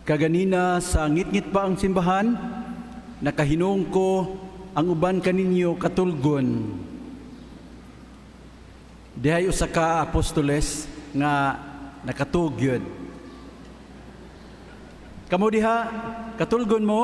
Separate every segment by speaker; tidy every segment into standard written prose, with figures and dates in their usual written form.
Speaker 1: Kaganina sa ngit-ngit pa ang simbahan, nakahinong ko ang uban kaninyo katulgon. Dihay usa ka apostoles nga nakatugyod. Kamo diha, katulgon mo,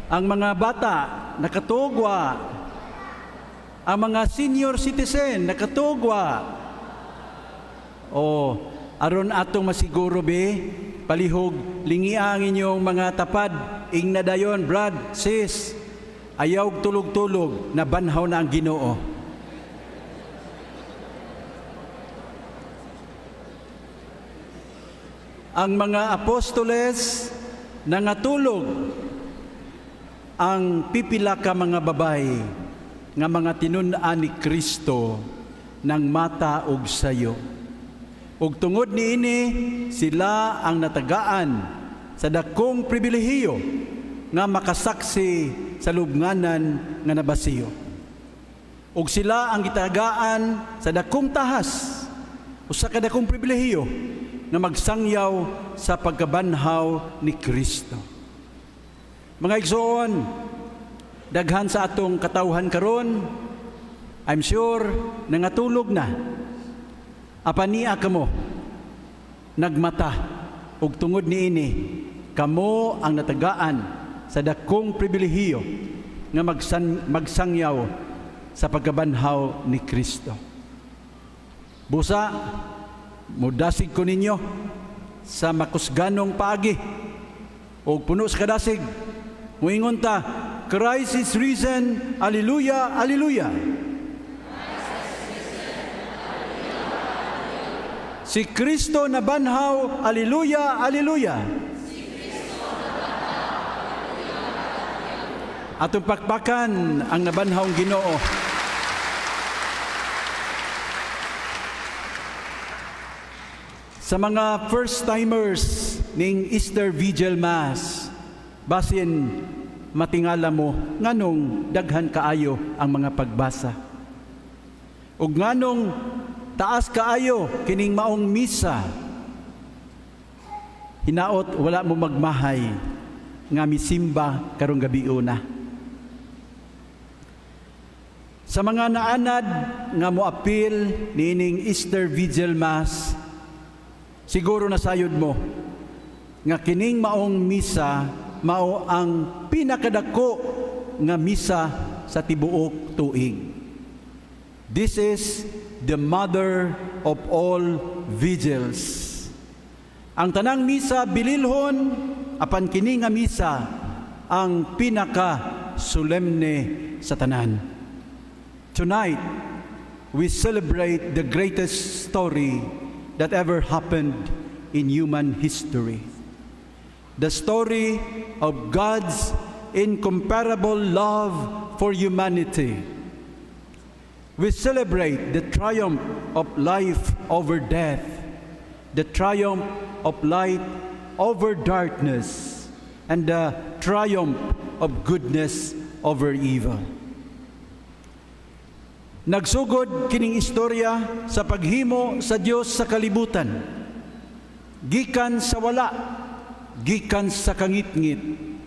Speaker 1: ang mga bata nakatugwa, ang mga senior citizen nakatugwa. O aron atong masiguro be, palihog lingi ang inyong mga tapad, ing nadayon brad, sis, ayaw tulog-tulog na banhaw na ang Ginoo. Ang mga apostoles nangatulog ang pipila ka mga babay nga mga tinun-an ni Kristo ng mata ug sayo. Ug tungod niini sila ang natagaan sa dakong pribilehiyo nga makasaksi sa lubnganan nga nabasiyo. Ug sila ang gitagaan sa dakong tahas usa ka dakong pribilehiyo nga magsangyaw sa pagkabanhaw ni Kristo. Mga igsoon, daghan sa atong katawhan karon, I'm sure nangatulog na. Apania kamo nagmata ug tungod niini kamo ang natagaan sa dakong pribilehiyo nga magsangyaw sa pagkabanhaw ni Kristo. Busa mudasig ko ninyo sa makusganong paagi o puno sa kadasig. Muingon ta, Christ is risen, Alleluia, Alleluia. Si Kristo nabanhaw, Alleluia, Alleluia. Atong pakpakan ang nabanhawng Ginoo. Sa mga first-timers ning Easter Vigil Mass, basin matingala mo nganong daghan kaayo ang mga pagbasa. Ug nganong taas kaayo kining maong misa. Hinaot wala mo magmahay nga misimba karong gabi una. Sa mga naanad nga moapil niining Easter Vigil Mass, siguro nasayod mo nga kining maong misa mao ang pinakadako nga misa sa tibuok tuig. This is the mother of all vigils. Ang tanang misa bililhon, apan kini nga misa ang pinaka solemne sa tanan. Tonight, we celebrate the greatest story that ever happened in human history. The story of God's incomparable love for humanity. We celebrate the triumph of life over death, the triumph of light over darkness, and the triumph of goodness over evil. Nagsugod kining istorya sa paghimo sa Dios sa kalibutan. Gikan sa wala, gikan sa kangit-ngit,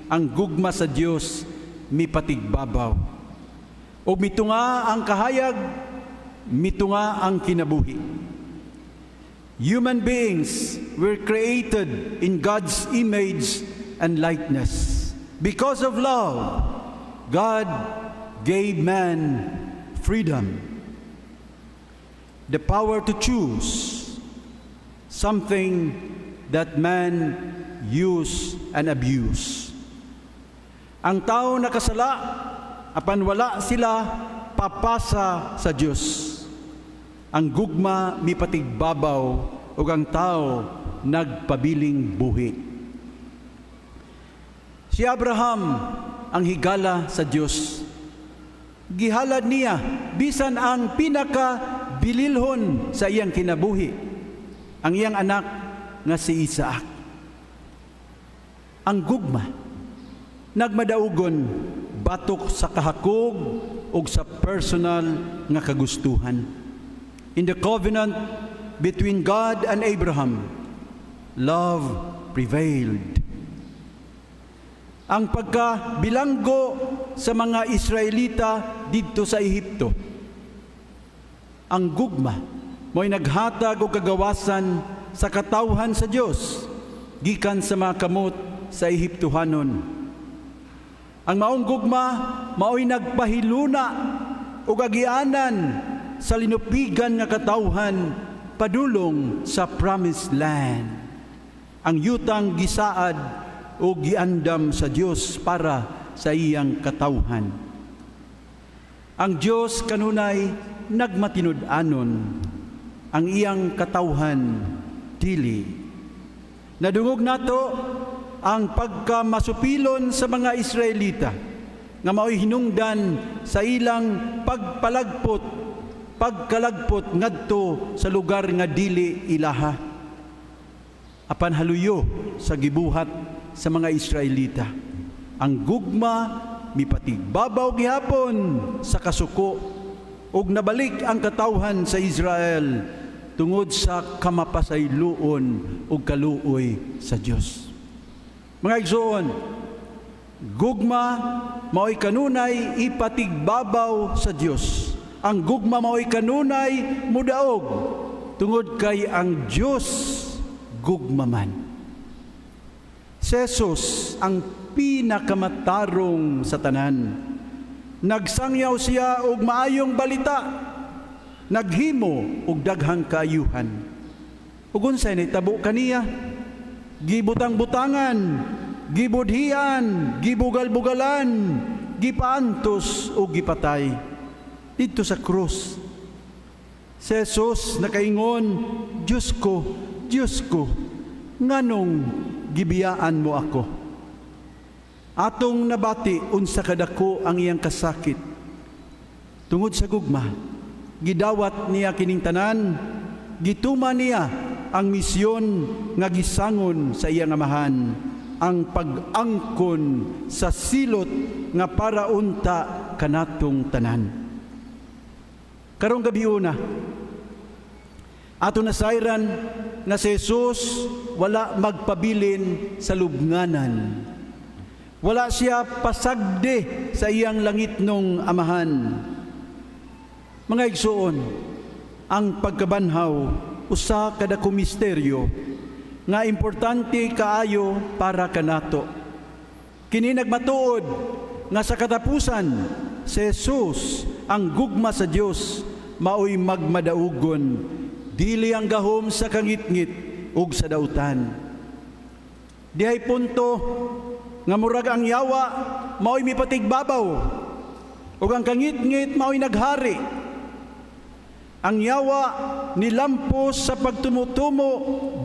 Speaker 1: ang gugma sa Dios mipatigbabaw. O mitunga ang kahayag, mitunga ang kinabuhi. Human beings were created in God's image and likeness. Because of love, God gave man freedom, the power to choose something that man use and abuse. Ang tao nakasala, apan wala sila papasa sa Diyos. Ang gugma mipatigbabaw ug ang tao nagpabiling buhi. Si Abraham ang higala sa Diyos. Gihalad niya bisan ang pinaka bililhon sa iyang kinabuhi, ang iyang anak nga si Isaac. Ang gugma nagmadaugon batok sa kahakog ug sa personal nga kagustuhan. In the covenant between God and Abraham, love prevailed. Ang pagkabilanggo sa mga Israelita dito sa Ehipto, ang gugma mo'y naghatag o kagawasan sa katawhan sa Dios gikan sa mga kamot sa Ehiptohanon. Ang maong gugma mao'y nagpahiluna o agianan sa linupigan nga katawhan padulong sa promised land. Ang yutang gisaad o giandam sa Dios para sa iyang katawhan. Ang Dios kanunay nagmatinud-anon, ang iyang katawhan dili. Nadungog nato ang pagkamasupilon sa mga Israelita nga mao'y hinungdan sa ilang pagkalagpot ngadto sa lugar nga dili ilaha. Apan haluyo sa gibuhat sa mga Israelita, ang gugma mipatigbabaw gihapon sa kasuko ug nabalik ang katawhan sa Israel tungod sa kamapasayloon ug kaluoy sa Dios. Mga igsoon, gugma mao'y kanunay ipatigbabaw sa Dios. Ang gugma mao'y kanunay mudaog tungod kay ang Dios gugma man. Si Jesus ang pinakamatarong sa tanan. Nagsangyaw siya og maayong balita, naghimo og daghang kaayuhan. Ug unsay nahitabo kaniya? Gibutang-butangan, gibudhian, gibugal-bugalan, gipaantos o gipatay dito sa krus. Si Jesus nakaingon, Diyos ko, nganong gibiyaan mo ako? Atong nabati unsa kadako ang iyang kasakit. Tungod sa gugma, gidawat niya kining tanan, gituma niya ang misyon nga gisangon sa iyang amahan, ang pag-angkon sa silot nga para unta kanatong tanan. Karong gabi una, ato nasayran na si Jesus wala magpabilin sa lubnganan. Wala siya pasagde sa iyang langitnong amahan. Mga igsoon, ang pagkabanhaw usa kada ko misteryo nga importante kaayo para kanato. Kini nagmatuod nga sa katapusan si Jesus ang gugma sa Dios maoy magmadaugon, dili ang gahom sa kangitngit ug sa dautan. Dihay punto nga murag ang yawa mao'y mipatigbabaw ug ang kangitngit mao'y naghari. Ang yawa nilampos sa pagtumutumo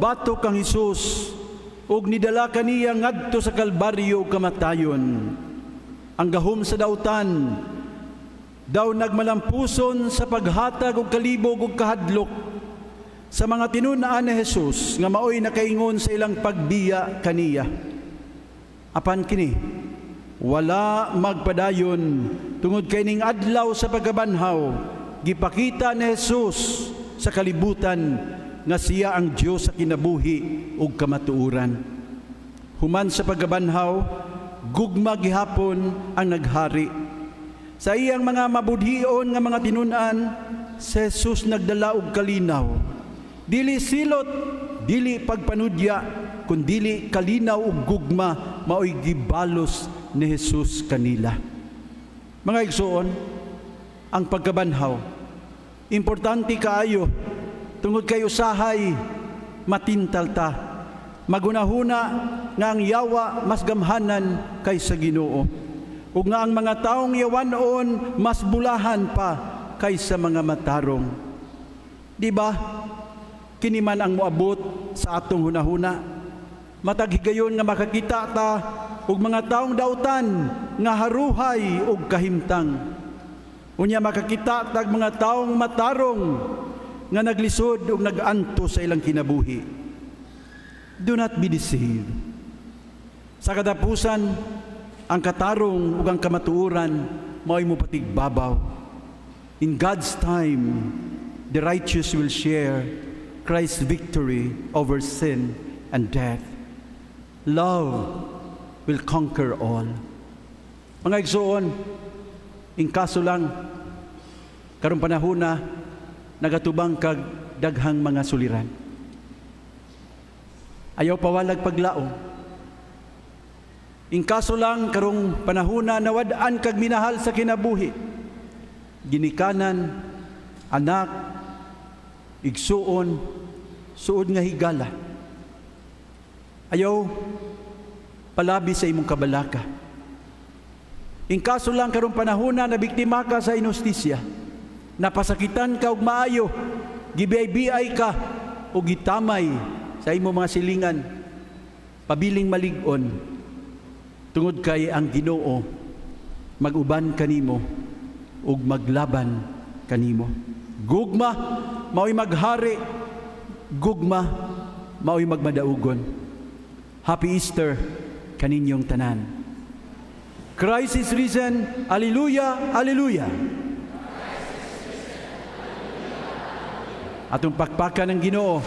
Speaker 1: batok kang Hesus ug nidala kaniya ngadto sa kalbaryo kamatayon. Ang gahom sa dautan daw nagmalampuson sa paghatag og kalibog ug kahadlok sa mga tinun-an ni Jesus nga mao'y nakaingon sa ilang pagbiya kaniya. Apan kini, wala magpadayon tungod kay ning adlaw sa pagkabanhaw, gipakita ni Jesus sa kalibutan nga siya ang Dios sa kinabuhi ug kamatuoran. Human sa pagkabanhaw, gugma gihapon ang naghari. Sa iyang mga mabudhion nga mga tinun-an, si Jesus nagdala og kalinaw. Dili silot, dili pagpanudya, kundili kalinaw ug gugma mao'y gibalos ni Jesus kanila. Mga igsoon, ang pagkabanhaw importante kaayo tungod kay usahay matintal ta. Magunahuna nga ang yawa mas gamhanan kaysa Ginoo, ug nga ang mga taong yawanon mas bulahan pa kaysa mga matarong. Di ba? Kini man ang moabot sa atong hunahuna. Matag higayon nga makakita ta og mga taong dautan nga haruhay og kahimtang. Unya makakita tag mga taong matarong nga naglisod ug naganto sa ilang kinabuhi. Do not be deceived. Sa katapusan, ang katarong ug ang kamatuoran mao'y mopatigbabaw. In God's time, the righteous will share Christ's victory over sin and death. Love will conquer all. Mga igsoon, in kaso lang, karong panahon na nagatubang kag daghang mga suliran. Ayaw pawalag paglaom. In kaso lang karong panahon na nawad-an kag minahal sa kinabuhi. Ginikanan, anak, igsuon, suod nga higala. Ayaw palabi sa imong kabalaka. In kaso lang karong panahon na nabiktima ka sa inustisya, napasakitan ka og maayo, gibiyay-biyay ka o gitamay sa imong mga silingan, pabiling malig-on, tungod kay ang Ginoo mag-uban kanimo ug maglaban kanimo. Gugma mao'y maghari, gugma mao'y magmadaugon. Happy Easter kaninyong tanan. Christ is risen. Hallelujah, hallelujah. Atong pakpakan ng Ginoo.